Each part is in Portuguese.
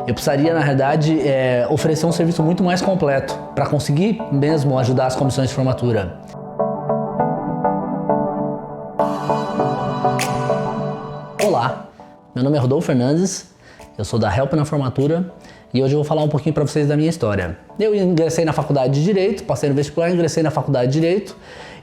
Eu precisaria, na realidade, oferecer um serviço muito mais completo para conseguir mesmo ajudar as comissões de formatura. Olá, meu nome é Rodolfo Fernandes, eu sou da Help na Formatura e hoje eu vou falar um pouquinho para vocês da minha história. Eu ingressei na faculdade de Direito, passei no vestibular, ingressei na faculdade de Direito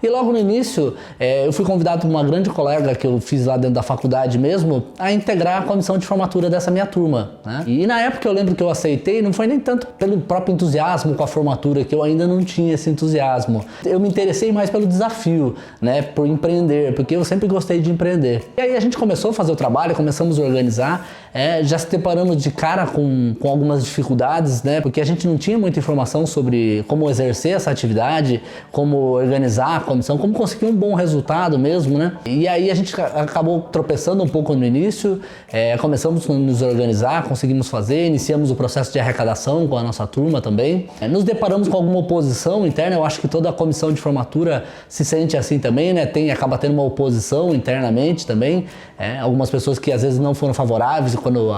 e logo no início eu fui convidado por uma grande colega que eu fiz lá dentro da faculdade mesmo a integrar a comissão de formatura dessa minha turma, né? E na época eu lembro que eu aceitei, não foi nem tanto pelo próprio entusiasmo com a formatura, que eu ainda não tinha esse entusiasmo. Eu me interessei mais pelo desafio, né, por empreender, porque eu sempre gostei de empreender. E aí a gente começou a fazer o trabalho, começamos a organizar, já se deparando de cara com algumas dificuldades, né, porque a gente não tinha muita informação sobre como exercer essa atividade, como organizar a comissão, como conseguir um bom resultado mesmo, né? E aí a gente acabou tropeçando um pouco no início, começamos a nos organizar, conseguimos fazer, iniciamos o processo de arrecadação com a nossa turma também. Nos deparamos com alguma oposição interna, eu acho que toda a comissão de formatura se sente assim também, né? Acaba tendo uma oposição internamente também, algumas pessoas que às vezes não foram favoráveis quando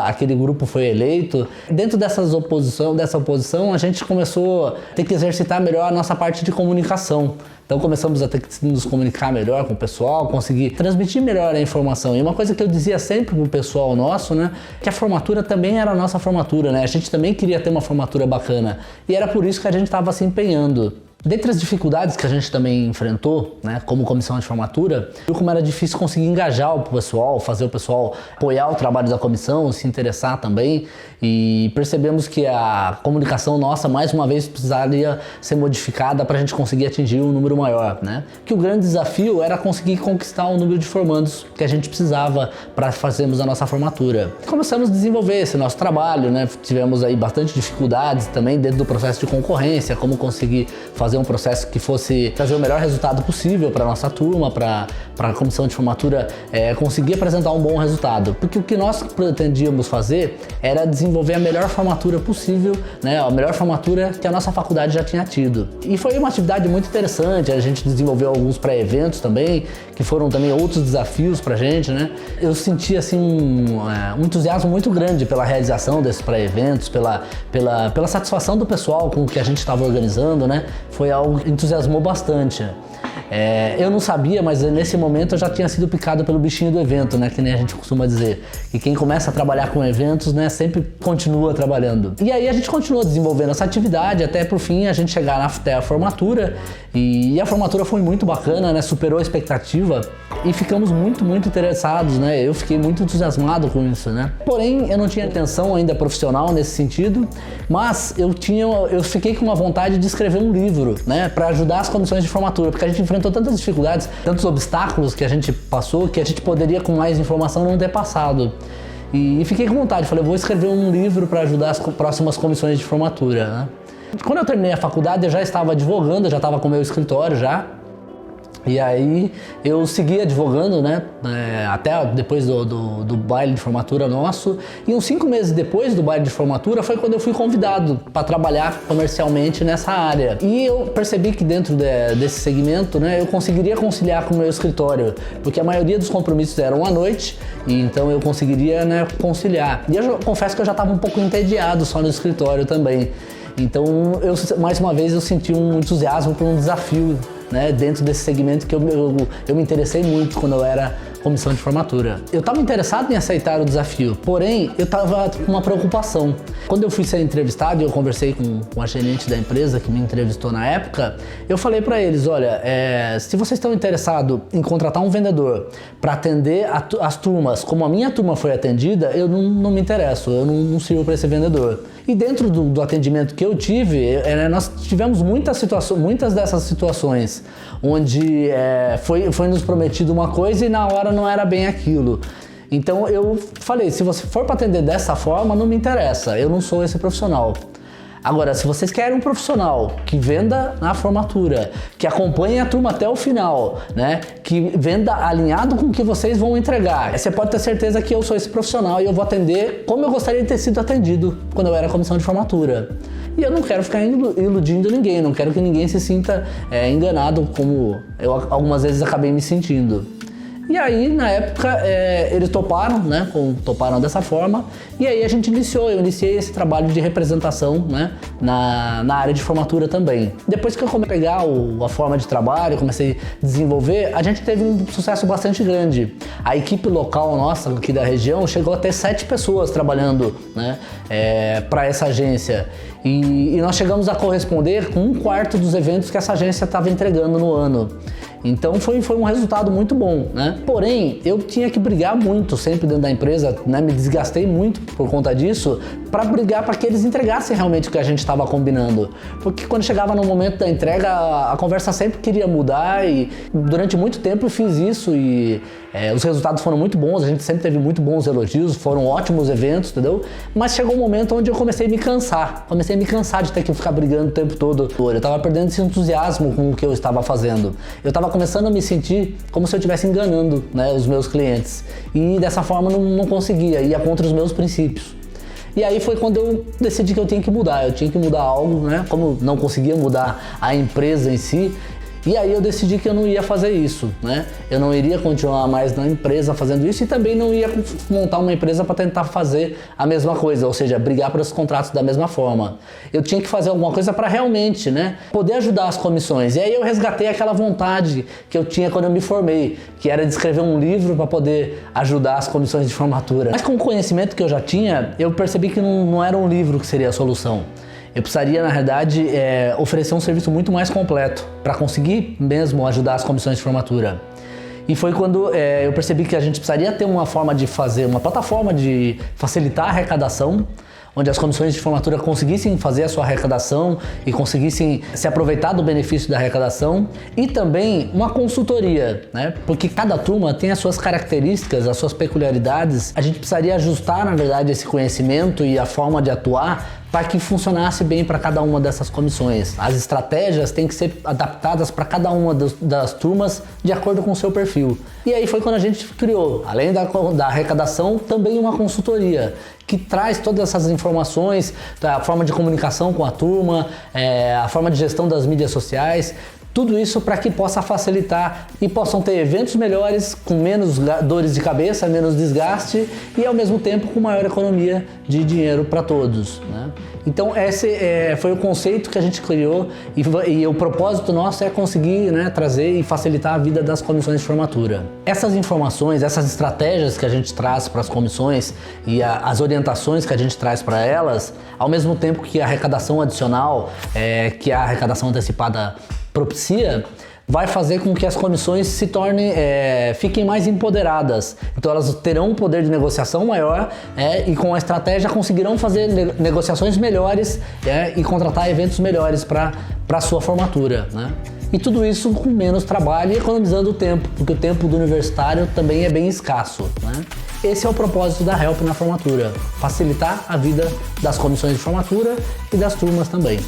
aquele grupo foi eleito. Dentro dessa oposição, a gente começou a ter que exercitar melhor a nossa parte de comunicação. Então começamos a ter que nos comunicar melhor com o pessoal, conseguir transmitir melhor a informação. E uma coisa que eu dizia sempre pro pessoal nosso, né, que a formatura também era a nossa formatura, né? A gente também queria ter uma formatura bacana. E era por isso que a gente estava se empenhando. Dentre as dificuldades que a gente também enfrentou, né, como comissão de formatura, viu como era difícil conseguir engajar o pessoal, fazer o pessoal apoiar o trabalho da comissão, se interessar também, e percebemos que a comunicação nossa, mais uma vez, precisaria ser modificada para a gente conseguir atingir um número maior, né? Que o grande desafio era conseguir conquistar o número de formandos que a gente precisava para fazermos a nossa formatura. Começamos a desenvolver esse nosso trabalho, né? Tivemos aí bastante dificuldades também dentro do processo de concorrência, como conseguir fazer um processo que fosse trazer o melhor resultado possível para a nossa turma, para a comissão de formatura conseguir apresentar um bom resultado. Porque o que nós pretendíamos fazer era desenvolver a melhor formatura possível, né, a melhor formatura que a nossa faculdade já tinha tido. E foi uma atividade muito interessante, a gente desenvolveu alguns pré-eventos também, que foram também outros desafios para a gente, né. Eu senti assim um entusiasmo muito grande pela realização desses pré-eventos, pela satisfação do pessoal com o que a gente estava organizando, né. Foi algo que entusiasmou bastante. Eu não sabia, mas nesse momento eu já tinha sido picado pelo bichinho do evento, né? Que nem a gente costuma dizer. E quem começa a trabalhar com eventos, né? Sempre continua trabalhando. E aí a gente continuou desenvolvendo essa atividade até por fim a gente chegar até a formatura. E a formatura foi muito bacana, né? Superou a expectativa. E ficamos muito interessados, né? Eu fiquei muito entusiasmado com isso, né? Porém, eu não tinha intenção ainda profissional nesse sentido, mas eu fiquei com uma vontade de escrever um livro, né? Para ajudar as comissões de formatura, porque a gente enfrentou tantas dificuldades, tantos obstáculos que a gente passou, que a gente poderia com mais informação não ter passado. E fiquei com vontade, falei, eu vou escrever um livro para ajudar as próximas comissões de formatura, né? Quando eu terminei a faculdade, eu já estava advogando, eu já estava com o meu escritório já. E aí eu segui advogando, né, até depois do baile de formatura nosso. E uns 5 meses depois do baile de formatura foi quando eu fui convidado para trabalhar comercialmente nessa área. E eu percebi que dentro desse segmento, né, eu conseguiria conciliar com o meu escritório, porque a maioria dos compromissos eram à noite, e então eu conseguiria, né, conciliar. E eu confesso que eu já estava um pouco entediado só no escritório também. Então, mais uma vez, eu senti um entusiasmo por um desafio, né, dentro desse segmento que eu me interessei muito quando eu era comissão de formatura. Eu estava interessado em aceitar o desafio, porém eu estava com uma preocupação. Quando eu fui ser entrevistado e eu conversei com a gerente da empresa que me entrevistou na época, eu falei para eles, olha, se vocês estão interessados em contratar um vendedor para atender as turmas como a minha turma foi atendida, eu não me interesso, eu não sirvo para esse vendedor. E dentro do atendimento que eu tive, nós tivemos muitas dessas situações onde foi nos prometido uma coisa e na hora não era bem aquilo. Então eu falei, se você for para atender dessa forma, não me interessa, eu não sou esse profissional. Agora, se vocês querem um profissional que venda na formatura, que acompanhe a turma até o final, né, que venda alinhado com o que vocês vão entregar, você pode ter certeza que eu sou esse profissional e eu vou atender como eu gostaria de ter sido atendido quando eu era comissão de formatura. E eu não quero ficar iludindo ninguém, não quero que ninguém se sinta enganado como eu algumas vezes acabei me sentindo. E aí, na época, eles toparam, né? Toparam dessa forma. E aí eu iniciei esse trabalho de representação, né? Na área de formatura também. Depois que eu comecei a pegar a forma de trabalho, comecei a desenvolver, a gente teve um sucesso bastante grande. A equipe local nossa, aqui da região, chegou a ter 7 pessoas trabalhando, né? Para essa agência. E nós chegamos a corresponder com 1/4 dos eventos que essa agência estava entregando no ano. Então foi um resultado muito bom, né? Porém, eu tinha que brigar muito sempre dentro da empresa, né? Me desgastei muito por conta disso, para brigar para que eles entregassem realmente o que a gente estava combinando. Porque quando chegava no momento da entrega, a conversa sempre queria mudar e durante muito tempo eu fiz isso e os resultados foram muito bons, a gente sempre teve muito bons elogios, foram ótimos eventos, entendeu? Mas chegou um momento onde eu comecei a me cansar de ter que ficar brigando o tempo todo. Eu estava perdendo esse entusiasmo com o que eu estava fazendo. Eu estava começando a me sentir como se eu estivesse enganando, né, os meus clientes. E dessa forma não conseguia, ia contra os meus princípios. E aí foi quando eu decidi que eu tinha que mudar algo, né? Como não conseguia mudar a empresa em si, e aí eu decidi que eu não ia fazer isso, né? Eu não iria continuar mais na empresa fazendo isso e também não ia montar uma empresa para tentar fazer a mesma coisa, ou seja, brigar pelos contratos da mesma forma. Eu tinha que fazer alguma coisa para realmente, né, poder ajudar as comissões. E aí eu resgatei aquela vontade que eu tinha quando eu me formei, que era de escrever um livro para poder ajudar as comissões de formatura. Mas com o conhecimento que eu já tinha, eu percebi que não era um livro que seria a solução. Eu precisaria, na realidade, oferecer um serviço muito mais completo para conseguir mesmo ajudar as comissões de formatura. E foi quando eu percebi que a gente precisaria ter uma forma de fazer, uma plataforma de facilitar a arrecadação, onde as comissões de formatura conseguissem fazer a sua arrecadação e conseguissem se aproveitar do benefício da arrecadação, e também uma consultoria, né? Porque cada turma tem as suas características, as suas peculiaridades. A gente precisaria ajustar, na verdade, esse conhecimento e a forma de atuar para que funcionasse bem para cada uma dessas comissões. As estratégias têm que ser adaptadas para cada uma das turmas de acordo com o seu perfil. E aí foi quando a gente criou, além da arrecadação, também uma consultoria que traz todas essas informações, a forma de comunicação com a turma, a forma de gestão das mídias sociais, tudo isso para que possa facilitar e possam ter eventos melhores, com menos dores de cabeça, menos desgaste e ao mesmo tempo com maior economia de dinheiro para todos, né? Então esse foi o conceito que a gente criou e o propósito nosso é conseguir, né, trazer e facilitar a vida das comissões de formatura. Essas informações, essas estratégias que a gente traz para as comissões e as orientações que a gente traz para elas, ao mesmo tempo que a arrecadação adicional, que a arrecadação antecipada propicia, vai fazer com que as comissões se tornem, fiquem mais empoderadas. Então elas terão um poder de negociação maior e com a estratégia conseguirão fazer negociações melhores e contratar eventos melhores para a sua formatura, né? E tudo isso com menos trabalho e economizando tempo, porque o tempo do universitário também é bem escasso, né? Esse é o propósito da Help na formatura, facilitar a vida das comissões de formatura e das turmas também.